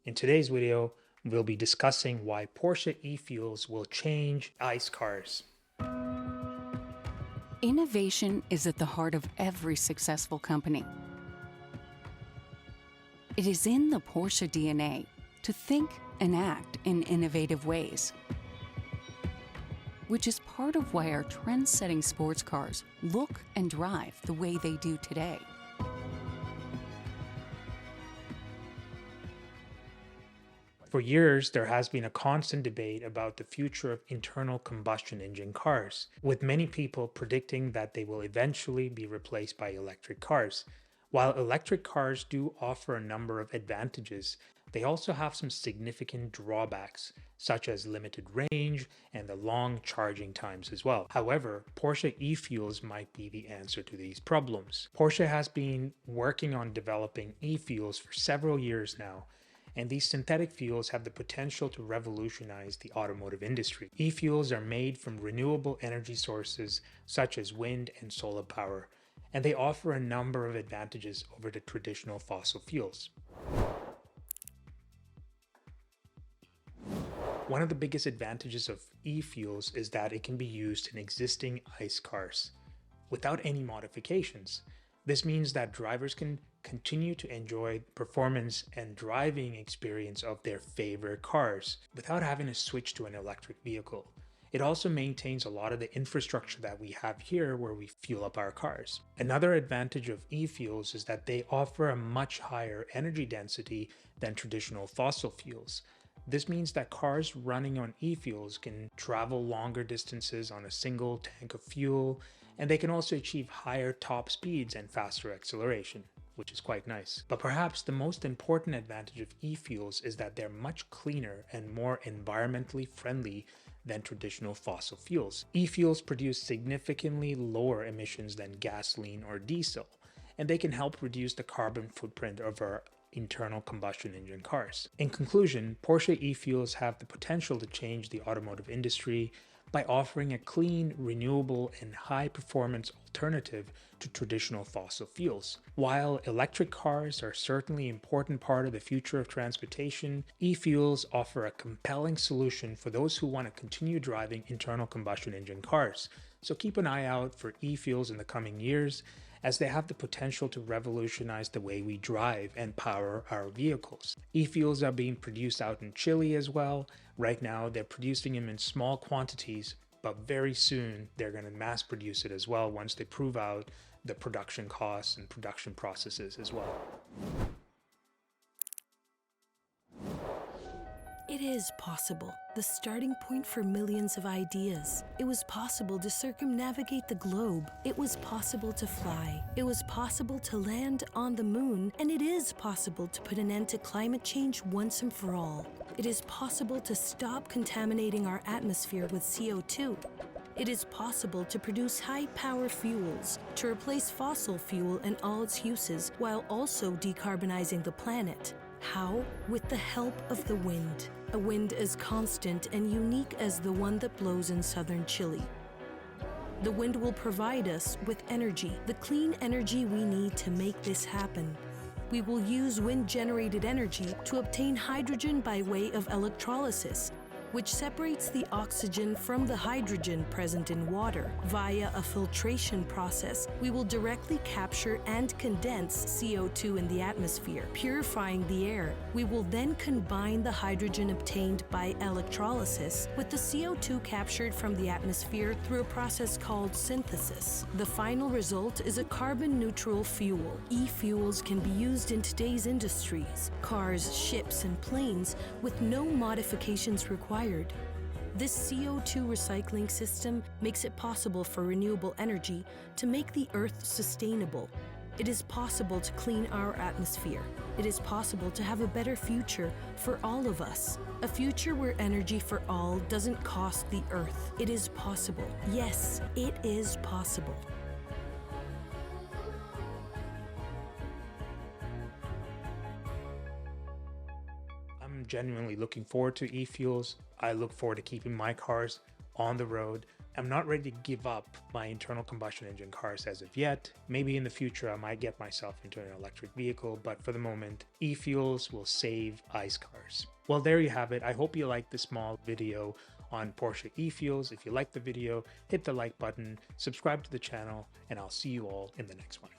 In today's video, we'll be discussing why Porsche Efuels will change ICE cars. Innovation is at the heart of every successful company. It is in the Porsche DNA to think and act in innovative ways, which is part of why our trend-setting sports cars look and drive the way they do today. For years, there has been a constant debate about the future of internal combustion engine cars, with many people predicting that they will eventually be replaced by electric cars. While electric cars do offer a number of advantages, they also have some significant drawbacks, such as limited range and the long charging times as well. However, Porsche Efuels might be the answer to these problems. Porsche has been working on developing e-fuels for several years now, and these synthetic fuels have the potential to revolutionize the automotive industry. E-fuels are made from renewable energy sources such as wind and solar power, and they offer a number of advantages over the traditional fossil fuels. One of the biggest advantages of e-fuels is that it can be used in existing ICE cars without any modifications. This means that drivers can continue to enjoy performance and driving experience of their favorite cars without having to switch to an electric vehicle. It also maintains a lot of the infrastructure that we have here where we fuel up our cars. Another advantage of e-fuels is that they offer a much higher energy density than traditional fossil fuels. This means that cars running on e-fuels can travel longer distances on a single tank of fuel, and they can also achieve higher top speeds and faster acceleration, which is quite nice. But perhaps the most important advantage of e-fuels is that they're much cleaner and more environmentally friendly than traditional fossil fuels. E-fuels produce significantly lower emissions than gasoline or diesel, and they can help reduce the carbon footprint of our internal combustion engine cars. In conclusion, Porsche e-fuels have the potential to change the automotive industry by offering a clean, renewable, and high-performance alternative to traditional fossil fuels. While electric cars are certainly an important part of the future of transportation, e-fuels offer a compelling solution for those who want to continue driving internal combustion engine cars. So keep an eye out for e-fuels in the coming years, as they have the potential to revolutionize the way we drive and power our vehicles. E-fuels are being produced out in Chile as well. Right now, they're producing them in small quantities, but very soon they're going to mass produce it as well once they prove out the production costs and production processes as well. It is possible, the starting point for millions of ideas. It was possible to circumnavigate the globe. It was possible to fly. It was possible to land on the moon. And it is possible to put an end to climate change once and for all. It is possible to stop contaminating our atmosphere with CO2. It is possible to produce high-power fuels, to replace fossil fuel and all its uses, while also decarbonizing the planet. How? With the help of the wind. A wind as constant and unique as the one that blows in southern Chile. The wind will provide us with energy, the clean energy we need to make this happen. We will use wind-generated energy to obtain hydrogen by way of electrolysis, which separates the oxygen from the hydrogen present in water. Via a filtration process, we will directly capture and condense CO2 in the atmosphere, purifying the air. We will then combine the hydrogen obtained by electrolysis with the CO2 captured from the atmosphere through a process called synthesis. The final result is a carbon-neutral fuel. E-fuels can be used in today's industries, cars, ships, and planes, with no modifications required. This CO2 recycling system makes it possible for renewable energy to make the Earth sustainable. It is possible to clean our atmosphere. It is possible to have a better future for all of us. A future where energy for all doesn't cost the Earth. It is possible. Yes, it is possible. I'm genuinely looking forward to e-fuels. I look forward to keeping my cars on the road I'm not ready to give up my internal combustion engine cars as of yet. Maybe in the future I might get myself into an electric vehicle, but for the moment, e-fuels will save ICE cars. Well, there you have it. I hope you liked this small video on Porsche Efuels. If you liked the video, hit the like button, subscribe to the channel, and I'll see you all in the next one.